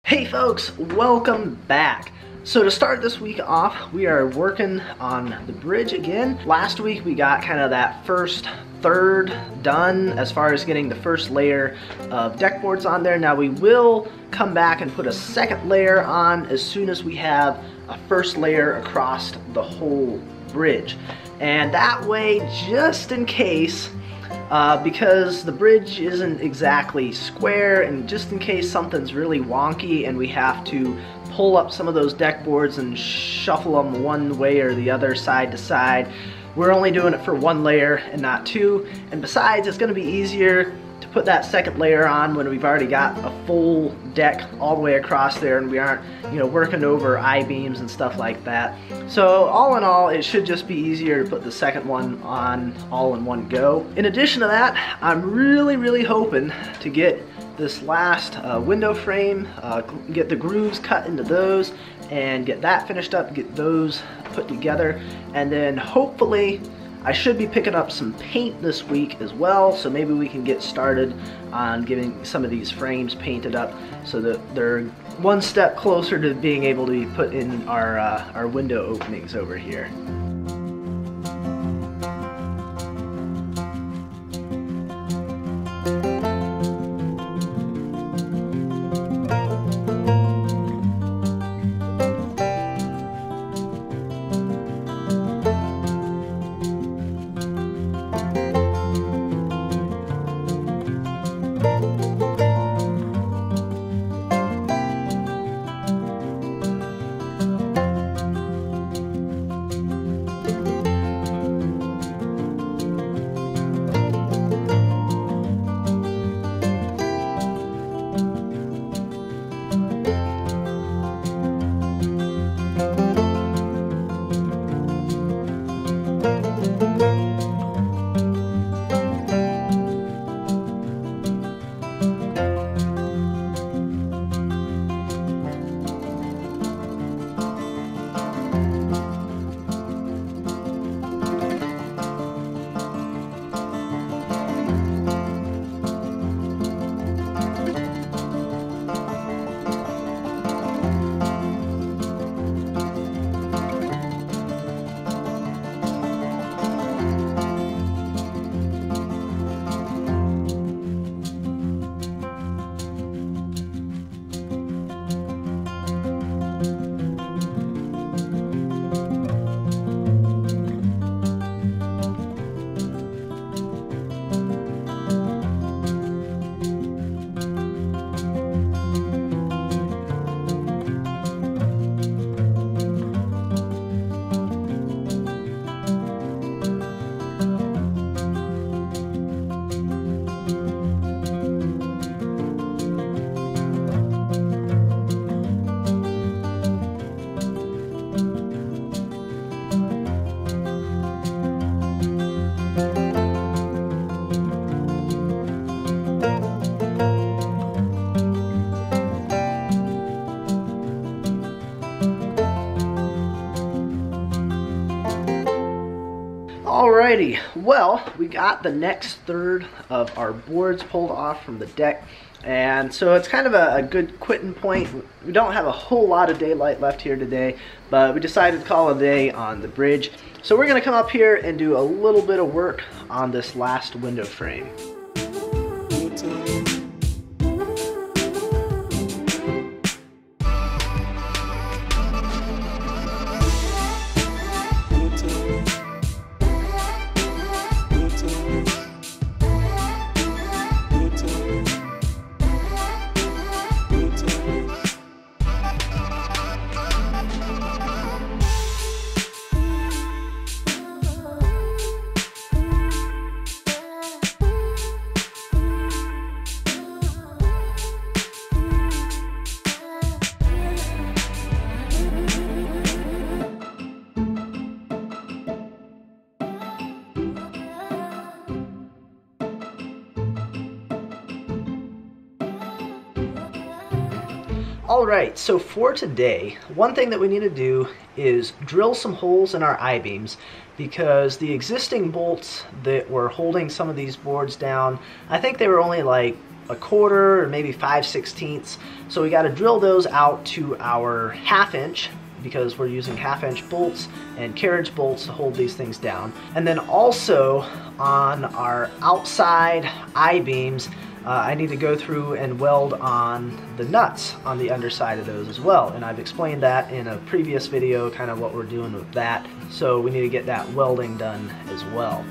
Hey folks, welcome back. So to start this week off, we are working on the bridge again. Last week we got kind of that first third done as far as getting the first layer of deck boards on there. Now we will come back and put a second layer on as soon as we have a first layer across the whole bridge. And that way, just in case, because the bridge isn't exactly square, and just in case something's really wonky and we have to pull up some of those deck boards and shuffle them one way or the other, side to side, we're only doing it for one layer and not two. And besides, it's going to be easier to put that second layer on when we've already got a full deck all the way across there and we aren't, working over I-beams and stuff like that. So all in all, it should just be easier to put the second one on all in one go. In addition to that, I'm really hoping to get this last window frame, get the grooves cut into those and get that finished up, get those put together, and then hopefully I should be picking up some paint this week as well, so maybe we can get started on getting some of these frames painted up so that they're one step closer to being able to be put in our window openings over here. Alrighty, well, we got the next third of our boards pulled off from the deck, and so it's kind of a good quitting point. We don't have a whole lot of daylight left here today, but we decided to call it a day on the bridge. So we're going to come up here and do a little bit of work on this last window frame. Alright, so for today, one thing that we need to do is drill some holes in our I-beams, because the existing bolts that were holding some of these boards down, I think they were only like 1/4 or maybe 5/16. So we got to drill those out to our 1/2 inch, because we're using 1/2 inch bolts and carriage bolts to hold these things down. And then also on our outside I-beams, I need to go through and weld on the nuts on the underside of those as well. And I've explained that in a previous video, kind of what we're doing with that. So we need to get that welding done as well.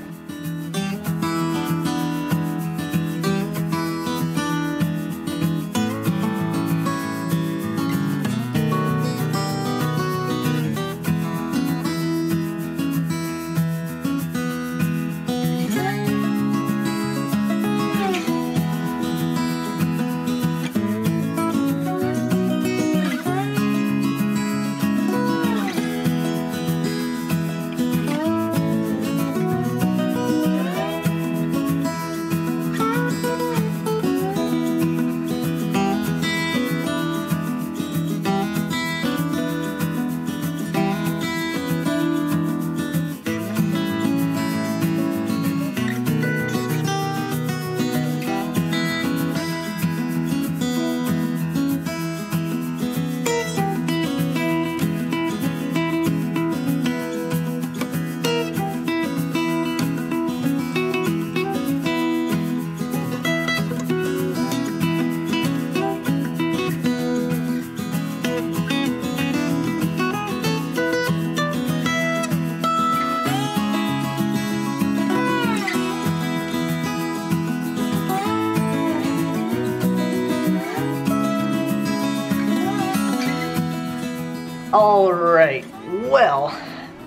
Alright, well,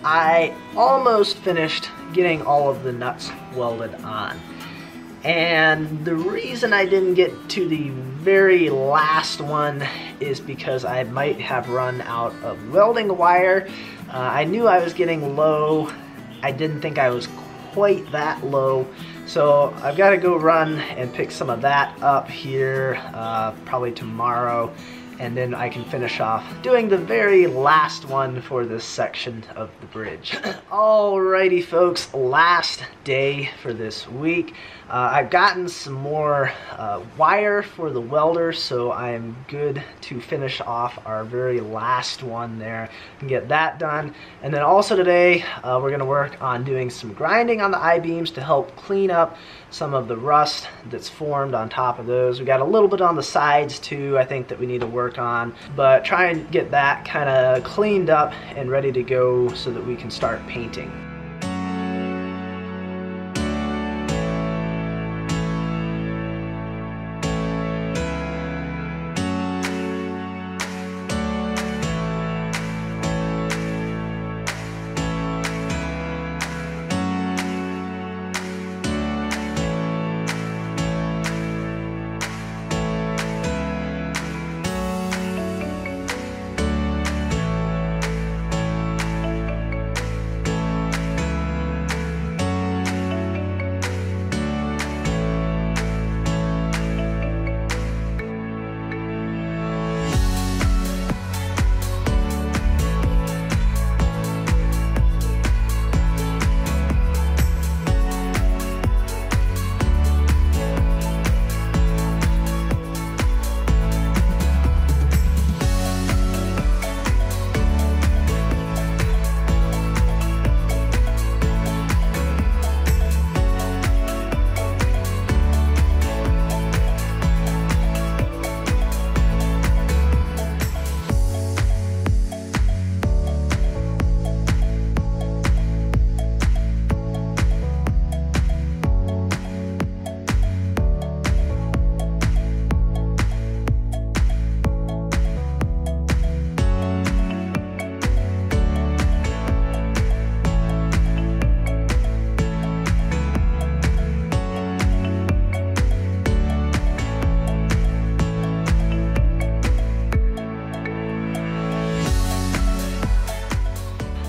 I almost finished getting all of the nuts welded on. And the reason I didn't get to the very last one is because I might have run out of welding wire. I knew I was getting low. I didn't think I was quite that low. So I've got to go run and pick some of that up here, probably tomorrow. And then I can finish off doing the very last one for this section of the bridge. Alrighty folks, last day for this week. I've gotten some more wire for the welder, so I am good to finish off our very last one there and get that done. And then also today, we're gonna work on doing some grinding on the I-beams to help clean up some of the rust that's formed on top of those. We got a little bit on the sides too, I think, that we need to work on, but try and get that kind of cleaned up and ready to go so that we can start painting.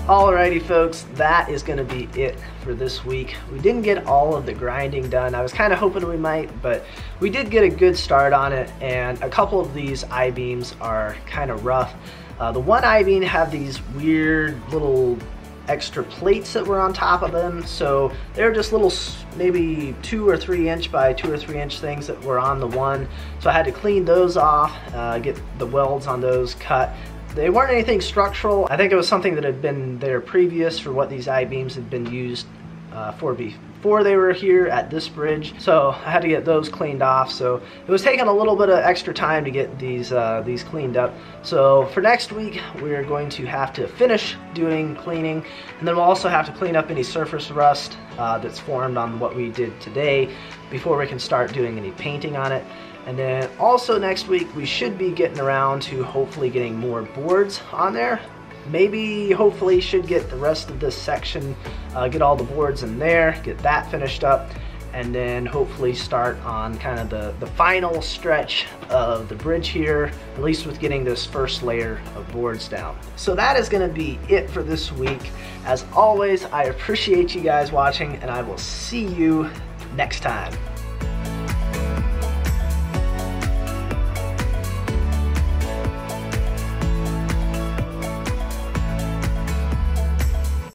Alrighty folks, that is going to be it for this week. We didn't get all of the grinding done. I was kind of hoping we might, but we did get a good start on it, and a couple of these I-beams are kind of rough. The one I-beam have these weird little extra plates that were on top of them. So they're just little maybe 2 or 3 inch by 2 or 3 inch things that were on the one. So I had to clean those off, get the welds on those cut. They weren't anything structural. I think it was something that had been there previous for what these I-beams had been used for before they were here at this bridge. So I had to get those cleaned off. So it was taking a little bit of extra time to get these cleaned up. So for next week, we're going to have to finish doing cleaning, and then we'll also have to clean up any surface rust that's formed on what we did today before we can start doing any painting on it. And then also next week, we should be getting around to hopefully getting more boards on there. Maybe, hopefully, should get the rest of this section, get all the boards in there, get that finished up, and then hopefully start on kind of the final stretch of the bridge here, at least with getting this first layer of boards down. So that is gonna be it for this week. As always, I appreciate you guys watching, and I will see you next time.